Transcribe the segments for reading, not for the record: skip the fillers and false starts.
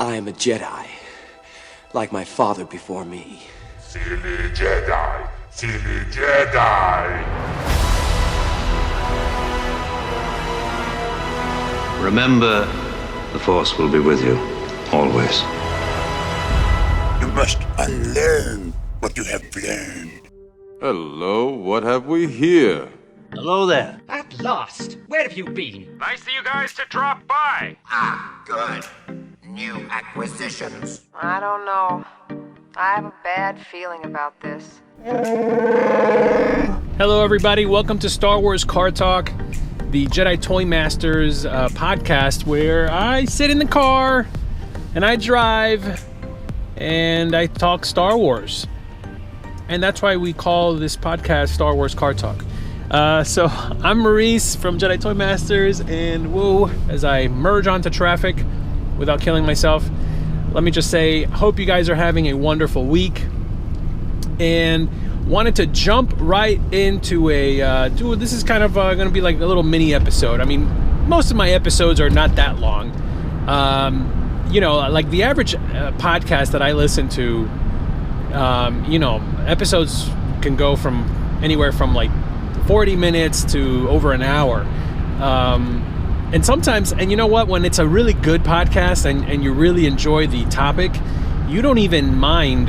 I am a Jedi, like my father before me. Silly Jedi! Silly Jedi! Remember, the Force will be with you, always. You must unlearn what you have learned. Hello, what have we here? Hello there. At last! Where have you been? Nice of you guys to drop by. Ah, good. New acquisitions. I don't know. I have a bad feeling about this. Hello, everybody. Welcome to Star Wars Car Talk, the Jedi Toy Masters podcast, where I sit in the car and I drive and I talk Star Wars. And that's why we call this podcast Star Wars Car Talk. So I'm Maurice from Jedi Toy Masters, and whoa, as I merge onto traffic without killing myself, let me just say, hope you guys are having a wonderful week, and wanted to jump right into this is kind of going to be like a little mini episode. I mean, most of my episodes are not that long. Like the average podcast that I listen to, episodes can go from anywhere from like 40 minutes to over an hour. And sometimes, and you know what, when it's a really good podcast and you really enjoy the topic, you don't even mind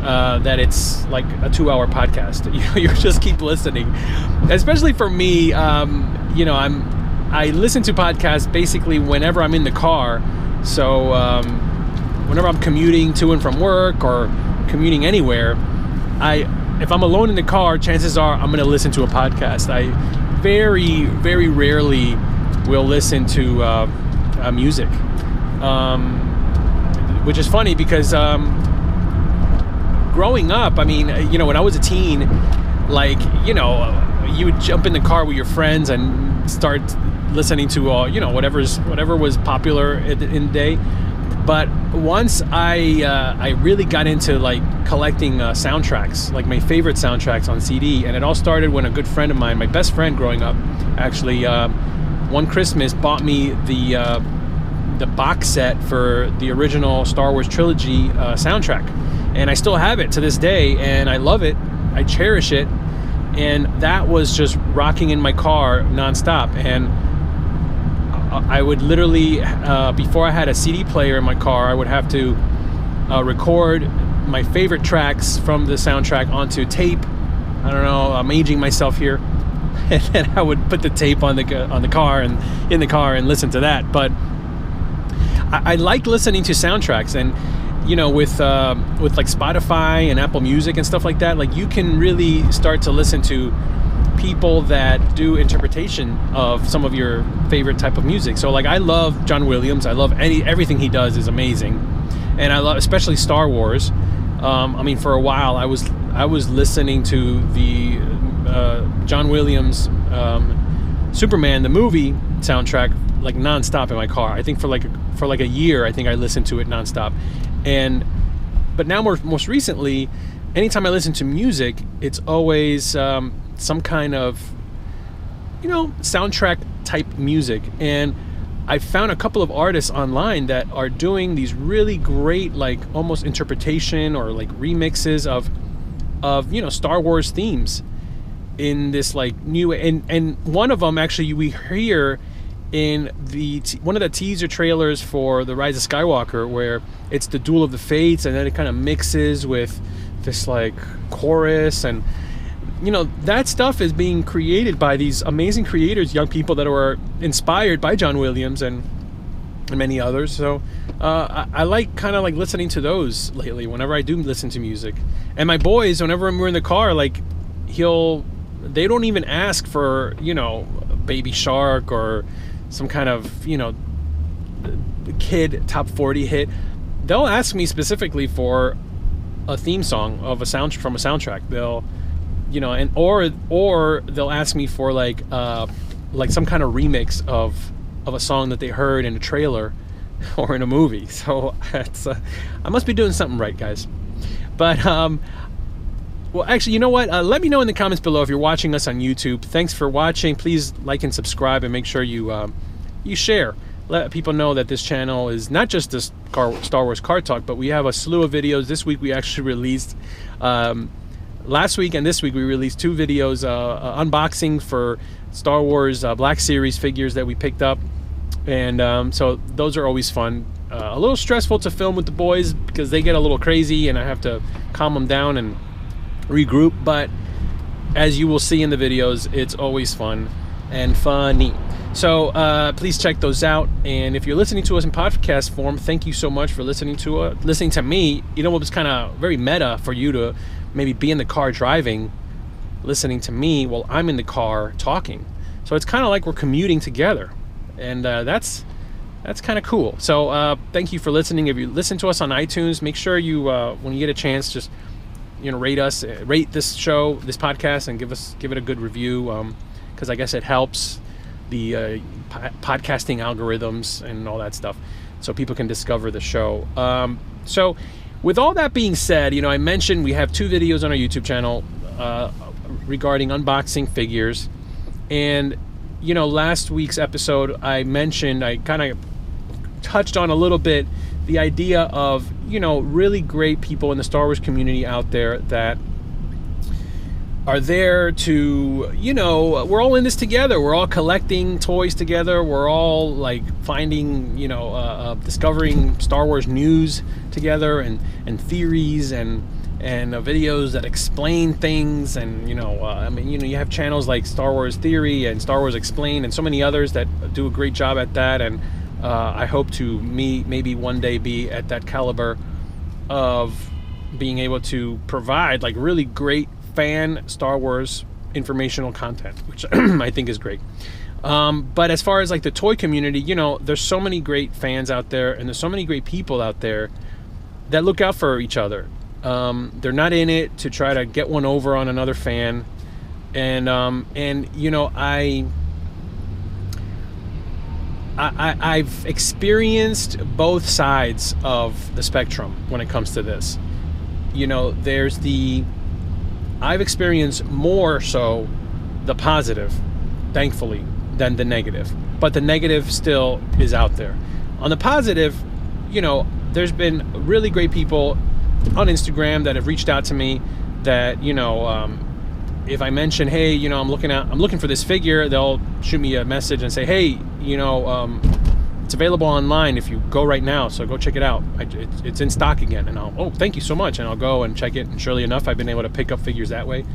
that it's like a 2-hour podcast. You just keep listening. Especially for me, I listen to podcasts basically whenever I'm in the car. So whenever I'm commuting to and from work or commuting anywhere, if I'm alone in the car, chances are I'm going to listen to a podcast. I very, very rarely will listen to music, which is funny because growing up, I mean, when I was a teen, you would jump in the car with your friends and start listening to whatever was popular in the day. But once I really got into collecting soundtracks, like my favorite soundtracks on CD, and it all started when a good friend of mine, my best friend growing up, actually one Christmas bought me the box set for the original Star Wars trilogy soundtrack, and I still have it to this day, and I love it, I cherish it, and that was just rocking in my car nonstop. And I would literally, before I had a CD player in my car, I would have to record my favorite tracks from the soundtrack onto tape. I don't know, I'm aging myself here. And then I would put the tape on the car and in the car and listen to that. But I like listening to soundtracks, and with like Spotify and Apple Music and stuff like that, like you can really start to listen to people that do interpretation of some of your favorite type of music. So like I love John Williams. I love everything he does is amazing, and I love especially Star Wars. For a while I was listening to the John Williams Superman the movie soundtrack like nonstop in my car. I think for like a year I think I listened to it nonstop. But now most recently, anytime I listen to music, it's always some kind of soundtrack type music. And I found a couple of artists online that are doing these really great like almost interpretation or like remixes of Star Wars themes in this like new, and one of them actually we hear in one of the teaser trailers for The Rise of Skywalker, where it's the Duel of the Fates, and then it kind of mixes with this like chorus, and that stuff is being created by these amazing creators, young people that were inspired by John Williams and many others. So I like kind of like listening to those lately whenever I do listen to music. And my boys, whenever we're in the car, like they don't even ask for Baby Shark or some kind of kid top 40 hit. They'll ask me specifically for a theme song of from a soundtrack. They'll or they'll ask me for like some kind of remix of a song that they heard in a trailer or in a movie. So I must be doing something right, guys. But well, actually, you know what? Let me know in the comments below if you're watching us on YouTube. Thanks for watching. Please like and subscribe, and make sure you share let people know that this channel is not just this Star Wars Car Talk, but we have a slew of videos. This week we actually released, last week and this week we released 2 videos, unboxing for Star Wars Black Series figures that we picked up. And so those are always fun. A little stressful to film with the boys because they get a little crazy and I have to calm them down and regroup. But as you will see in the videos, it's always fun and funny. So please check those out. And if you're listening to us in podcast form, thank you so much for listening to me. You know, it was kind of very meta for you to maybe be in the car driving, listening to me while I'm in the car talking. So it's kind of like we're commuting together. And that's kind of cool. So thank you for listening. If you listen to us on iTunes, make sure you when you get a chance, just rate us, rate this show, this podcast, and give it a good review, because I guess it helps the podcasting algorithms and all that stuff, so people can discover the show. So with all that being said, I mentioned we have 2 videos on our YouTube channel regarding unboxing figures. And last week's episode, I kind of touched on a little bit the idea of, really great people in the Star Wars community out there that are there to, we're all in this together. We're all collecting toys together. We're all like finding, discovering Star Wars news together and theories and videos that explain things. And, you have channels like Star Wars Theory and Star Wars Explained and so many others that do a great job at that. And I hope to maybe one day be at that caliber of being able to provide like really great fan Star Wars informational content, which I think is great. But as far as like the toy community, there's so many great fans out there, and there's so many great people out there that look out for each other. They're not in it to try to get one over on another fan. And I've experienced both sides of the spectrum when it comes to this. I've experienced more so the positive, thankfully, than the negative. But the negative still is out there. On the positive, there's been really great people on Instagram that have reached out to me that, if I mention, hey, I'm looking for this figure, they'll shoot me a message and say, hey, it's available online if you go right now, so go check it out. It's in stock again. And thank you so much. And I'll go and check it. And surely enough, I've been able to pick up figures that way.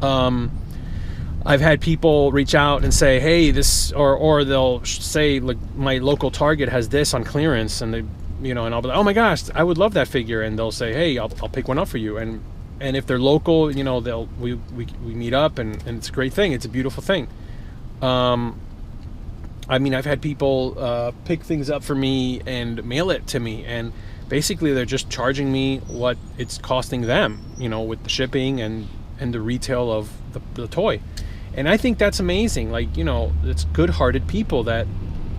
I've had people reach out and say, hey, this, or they'll say, like, my local Target has this on clearance, and they, and I'll be like, oh my gosh, I would love that figure. And they'll say, hey, I'll pick one up for you. And if they're local, we meet up, and it's a great thing. It's a beautiful thing. I've had people pick things up for me and mail it to me, and basically they're just charging me what it's costing them, with the shipping and the retail of the toy. And I think that's amazing. Like, it's good-hearted people that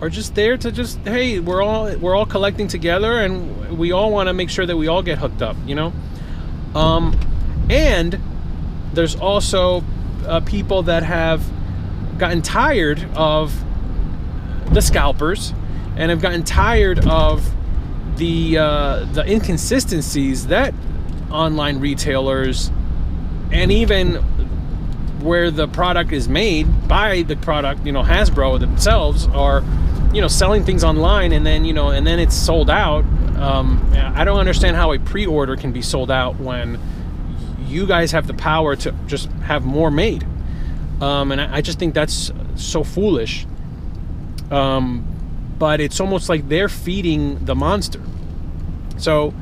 are just there to just, hey, we're all collecting together, and we all want to make sure that we all get hooked up, and there's also people that have gotten tired of the scalpers and have gotten tired of the inconsistencies that online retailers, and even where the product is made by the product, Hasbro themselves, are selling things online, and then and then it's sold out. I don't understand how a pre-order can be sold out when you guys have the power to just have more made. And I just think that's so foolish. But it's almost like they're feeding the monster. So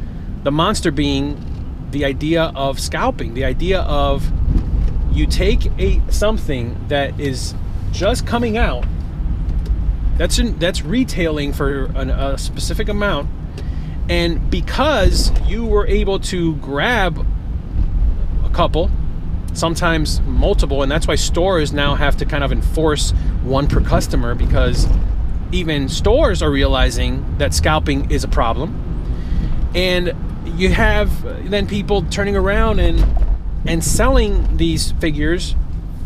the monster being the idea of scalping, the idea of you take something that is just coming out, that's retailing for a specific amount, and because you were able to grab a couple, sometimes multiple, and that's why stores now have to kind of enforce one per customer, because even stores are realizing that scalping is a problem. And you have then people turning around and selling these figures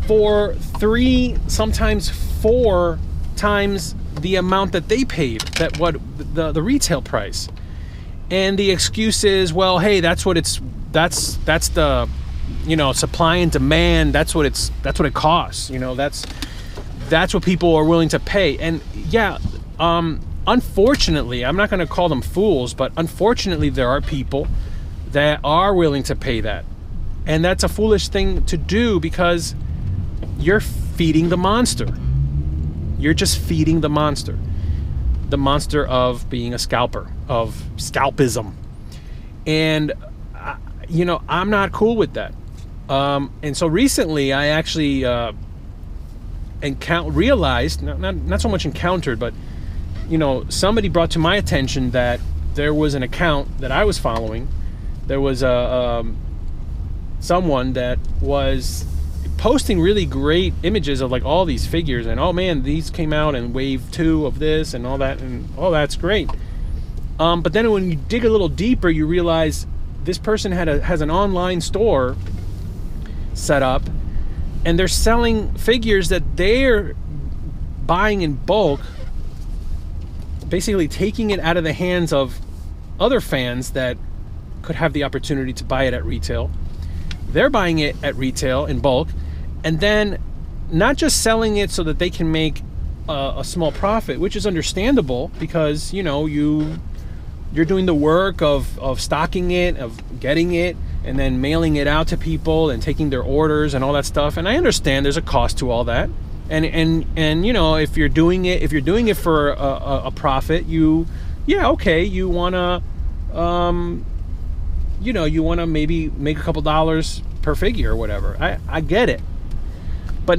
for 3, sometimes 4 times the amount that they paid, that what the retail price. And the excuse is, well, hey, that's the, you know, supply and demand. That's what it costs. You know, that's what people are willing to pay. And yeah, unfortunately, I'm not going to call them fools, but unfortunately, there are people that are willing to pay that. And that's a foolish thing to do because you're feeding the monster. You're just feeding the monster. The monster of being a scalper, of scalpism. And, you know, I'm not cool with that. And so recently I actually realized, not so much encountered, but, you know, somebody brought to my attention that there was an account that I was following. There was someone that was posting really great images of like all these figures, and oh man, these came out in wave 2 of this and all that, and oh, that's great. But then when you dig a little deeper, you realize this person has an online store set up, and they're selling figures that they're buying in bulk, basically taking it out of the hands of other fans that could have the opportunity to buy it at retail. They're buying it at retail in bulk, and then not just selling it so that they can make a small profit, which is understandable because, you know, you're doing the work of stocking it, of getting it, and then mailing it out to people and taking their orders and all that stuff. And I understand there's a cost to all that. And you know, if you're doing it for a profit, you wanna you wanna maybe make a couple dollars per figure or whatever. I get it. But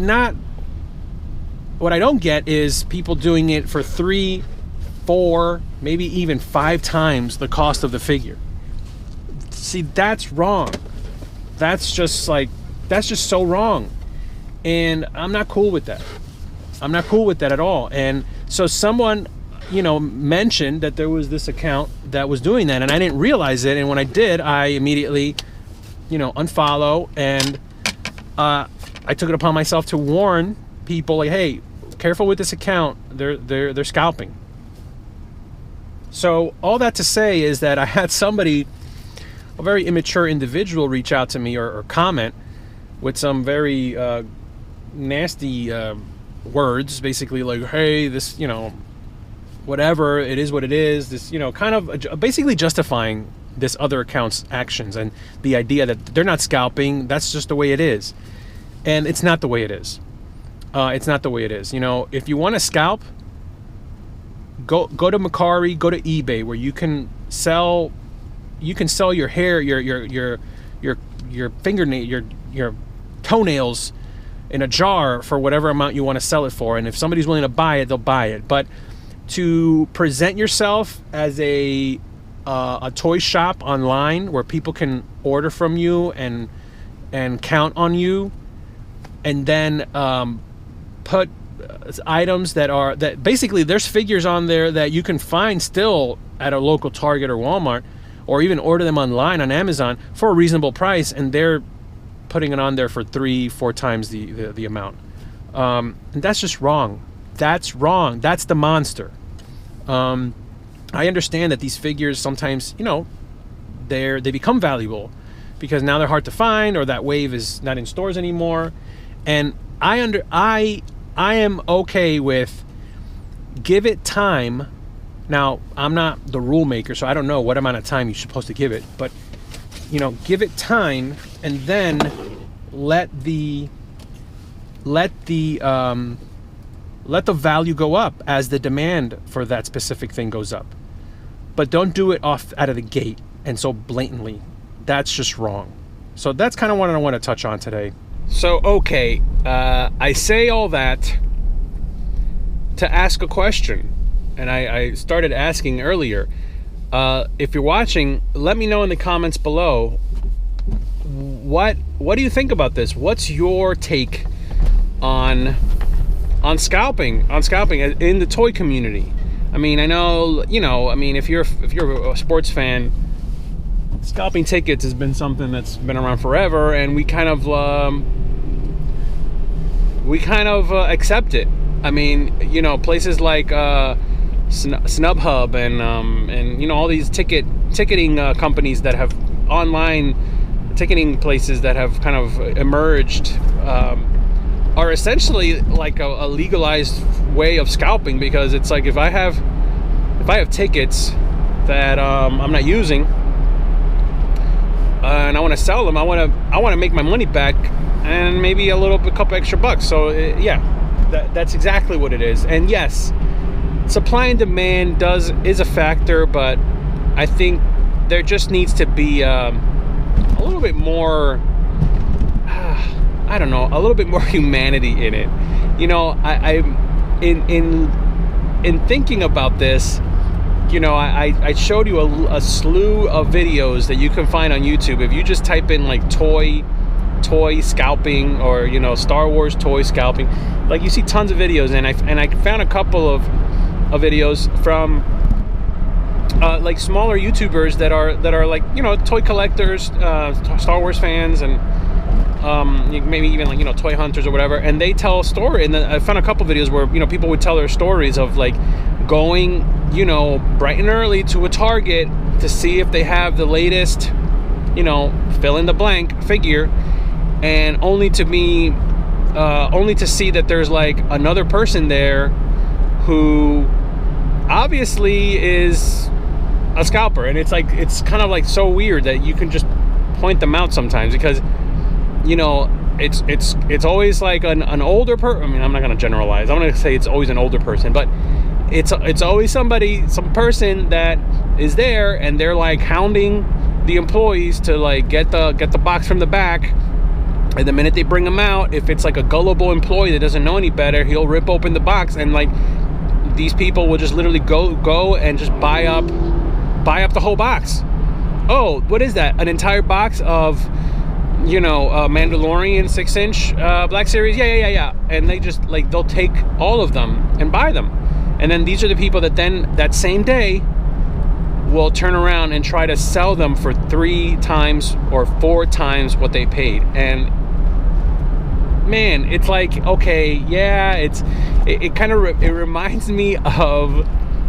what I don't get is people doing it for 3, 4, maybe even 5 times the cost of the figure. See, that's wrong. That's just so wrong. And I'm not cool with that. I'm not cool with that at all. And so someone, you know, mentioned that there was this account that was doing that, and I didn't realize it. And when I did, I immediately, you know, unfollow, and I took it upon myself to warn people, like, hey, careful with this account. They're scalping. So all that to say is that I had somebody, a very immature individual, reach out to me or comment with some very nasty words, basically like, hey, this, you know, whatever, it is what it is. This, you know, kind of basically justifying this other account's actions and the idea that they're not scalping. That's just the way it is. And it's not the way it is. It's not the way it is. You know, if you want to scalp, go to Mercari, go to eBay, where you can sell your hair, your fingernail, your toenails in a jar for whatever amount you want to sell it for. And if somebody's willing to buy it, they'll buy it. But to present yourself as a toy shop online where people can order from you and count on you, and then put items that basically there's figures on there that you can find still at a local Target or Walmart, or even order them online on Amazon for a reasonable price, and they're putting it on there for 3-4 times the amount. And that's just wrong. That's wrong. That's the monster. I understand that these figures sometimes, you know, they become valuable because now they're hard to find, or that wave is not in stores anymore. And I am okay with give it time. Now, I'm not the rule maker, so I don't know what amount of time you're supposed to give it, but, you know, give it time, and then let the value go up as the demand for that specific thing goes up. But don't do it off out of the gate and so blatantly. That's just wrong. So that's kind of what I want to touch on today. So, okay, I say all that to ask a question. And I started asking earlier. If you're watching, let me know in the comments below. What do you think about this? What's your take on scalping in the toy community? I mean, I know, you know, I mean, if you're a sports fan, scalping tickets has been something that's been around forever, and we kind of accept it. I mean, you know, places like SnubHub and you know, all these ticketing companies that have online ticketing places that have kind of emerged are essentially like a legalized way of scalping, because it's like if I have tickets that I'm not using and I want to sell them, I want to make my money back and maybe a couple extra bucks. So yeah, that's exactly what it is. And yes, supply and demand is a factor, but I think there just needs to be a little bit more, I don't know, a little bit more humanity in it. You know, I in thinking about this, you know, I showed you a slew of videos that you can find on YouTube. If you just type in like toy scalping, or, you know, Star Wars toy scalping, like, you see tons of videos. And I found a couple of videos from like smaller YouTubers that are like, you know, toy collectors, Star Wars fans, and maybe even like, you know, toy hunters or whatever. And they tell a story. And then I found a couple videos where, you know, people would tell their stories of like going, you know, bright and early to a Target to see if they have the latest, you know, fill in the blank figure, and only to see that there's like another person there who obviously is a scalper. And it's kind of like so weird that you can just point them out sometimes, because, you know, it's always like an older person. I mean, I'm not going to generalize. I'm going to say it's always an older person, but it's always some person that is there, and they're like hounding the employees to like get the box from the back. And the minute they bring him out, if it's like a gullible employee that doesn't know any better, he'll rip open the box, and like these people will just literally go and just buy up the whole box. Oh, what is that? An entire box of, you know, Mandalorian 6-inch Black Series? Yeah. And they just like, they'll take all of them and buy them. And then these are the people that then that same day will turn around and try to sell them for 3 times or 4 times what they paid. And man, it's like, okay, yeah, it kind of it reminds me of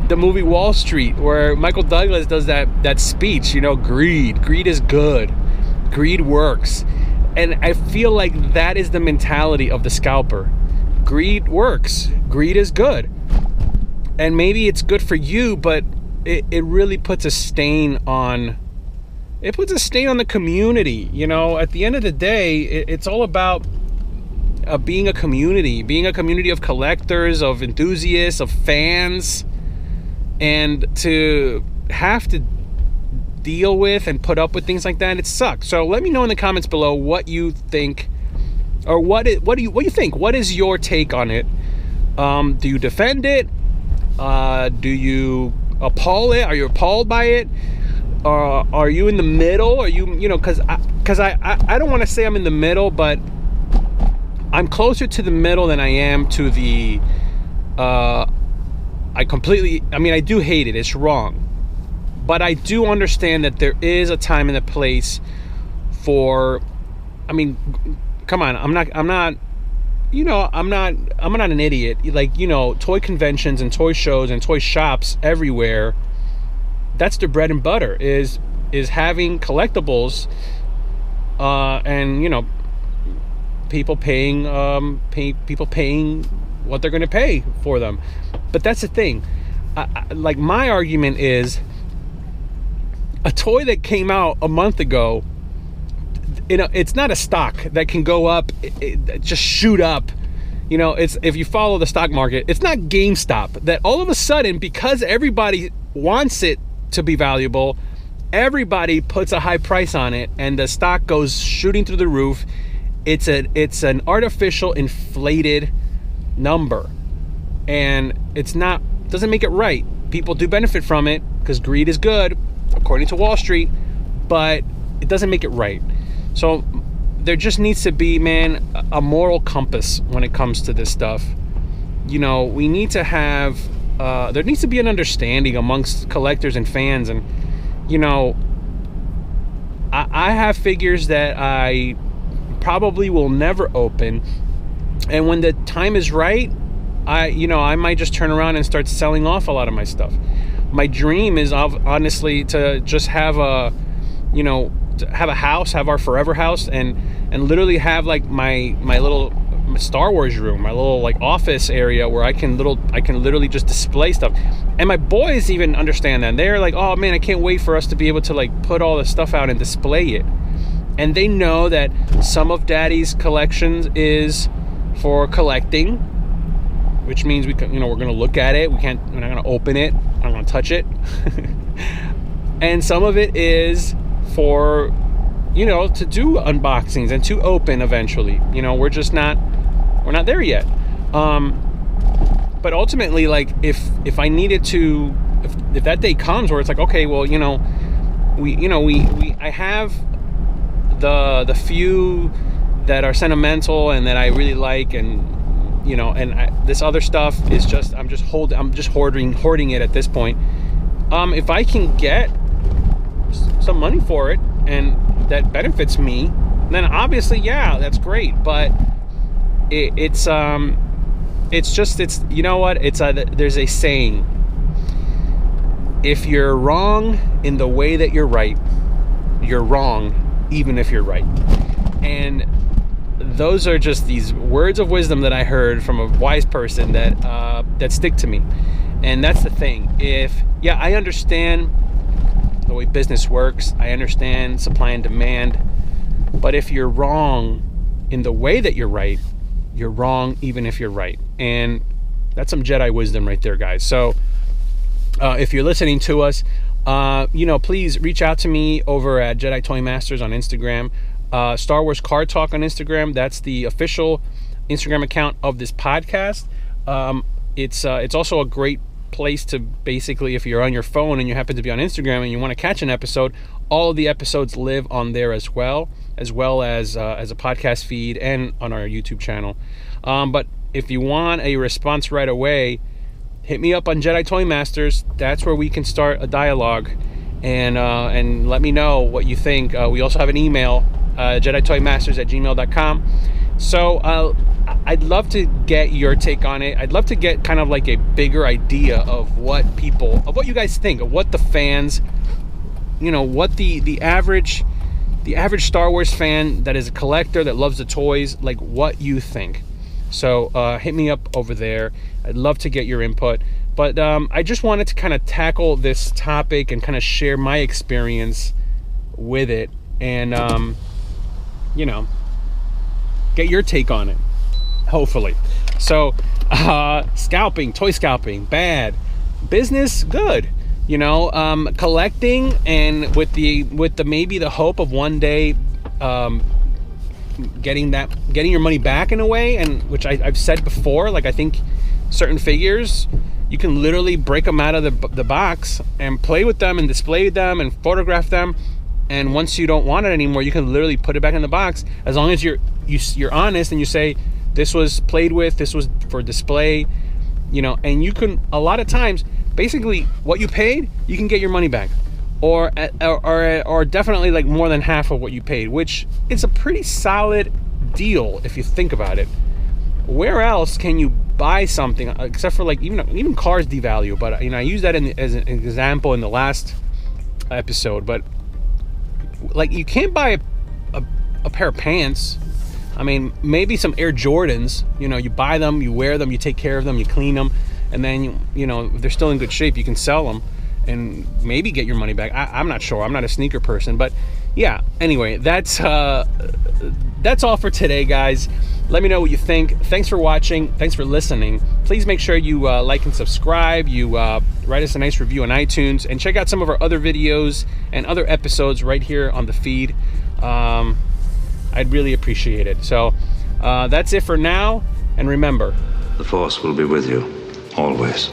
the movie Wall Street, where Michael Douglas does that speech, you know, greed is good, greed works. And I feel like that is the mentality of the scalper. Greed works, greed is good, and maybe it's good for you, but it really puts a stain on the community. You know, at the end of the day, it's all about being a community of collectors, of enthusiasts, of fans, and to have to deal with and put up with things like that, it sucks. So let me know in the comments below what you think, or what do you think? What is your take on it? Do you defend it? Do you appall it? Are you appalled by it? Are you in the middle? Are you know, because I don't want to say I'm in the middle, but I'm closer to the middle than I am to the I mean, I do hate it. It's wrong. But I do understand that there is a time and a place for, I mean, come on, I'm not an idiot. Like, you know, toy conventions and toy shows and toy shops everywhere, that's their bread and butter, is having collectibles, and, you know, people paying what they're going to pay for them. But that's the thing. Like, my argument is, a toy that came out a month ago, you know, it's not a stock that can go up, just shoot up. You know, it's, if you follow the stock market, it's not GameStop that all of a sudden, because everybody wants it to be valuable, everybody puts a high price on it and the stock goes shooting through the roof. It's an artificial inflated number, and doesn't make it right. People do benefit from it because greed is good, according to Wall Street, but it doesn't make it right. So there just needs to be, man, a moral compass when it comes to this stuff. You know, we need to have, there needs to be an understanding amongst collectors and fans. And, you know, I have figures that I probably will never open. And when the time is right, I might just turn around and start selling off a lot of my stuff. My dream is honestly to just have a house, have our forever house, and literally have like my little Star Wars room, my little like office area where I can literally just display stuff. And my boys even understand that. They're like, oh man, I can't wait for us to be able to like put all the stuff out and display it. And they know that some of Daddy's collections is for collecting, which means we're gonna look at it. We're not gonna open it. I'm not gonna touch it. And some of it is for, to do unboxings and to open eventually. We're not there yet. But ultimately, like if I needed to, if that day comes where it's like, okay, well, I have the few that are sentimental and that I really like, and this other stuff is just I'm just hoarding it at this point. If I can get some money for it and that benefits me, then obviously, yeah, that's great. But there's a saying: if you're wrong in the way that you're right, you're wrong even if you're right. And those are just these words of wisdom that I heard from a wise person that stick to me. And that's the thing. I understand the way business works. I understand supply and demand. But if you're wrong in the way that you're right, you're wrong even if you're right. And that's some Jedi wisdom right there, guys. So if you're listening to us, please reach out to me over at Jedi Toy Masters on Instagram. Star Wars Card Talk on Instagram. That's the official Instagram account of this podcast. It's also a great place to basically, if you're on your phone and you happen to be on Instagram and you want to catch an episode, all of the episodes live on there as well as a podcast feed and on our YouTube channel. But if you want a response right away, hit me up on Jedi Toy Masters. That's where we can start a dialogue and let me know what you think. We also have an email, JediToyMasters@gmail.com. So I'd love to get your take on it. I'd love to get kind of like a bigger idea of what you guys think, of what the fans, what the average Star Wars fan that is a collector that loves the toys, like what you think. So hit me up over there. I'd love to get your input. But I just wanted to kind of tackle this topic and kind of share my experience with it, and get your take on it, hopefully. So scalping, toy scalping, bad. Business, good. Collecting, and with the maybe the hope of one day getting your money back in a way, and which I've said before, like I think certain figures, you can literally break them out of the box and play with them and display them and photograph them, and once you don't want it anymore, you can literally put it back in the box, as long as you're honest and you say, this was played with, this was for display, and you can, a lot of times, basically what you paid, you can get your money back, or definitely like more than half of what you paid, which is a pretty solid deal if you think about it. Where else can you buy something except for like even cars devalue? But I use that as an example in the last episode. But like, you can't buy a pair of pants. I mean, maybe some Air Jordans. You buy them, you wear them, you take care of them, you clean them, and then if they're still in good shape, you can sell them and maybe get your money back. I'm not sure. I'm not a sneaker person, but yeah. Anyway, that's all for today, guys. Let me know what you think. Thanks for watching. Thanks for listening. Please make sure you like and subscribe. You write us a nice review on iTunes, and check out some of our other videos and other episodes right here on the feed. I'd really appreciate it. So that's it for now. And remember, the Force will be with you, always.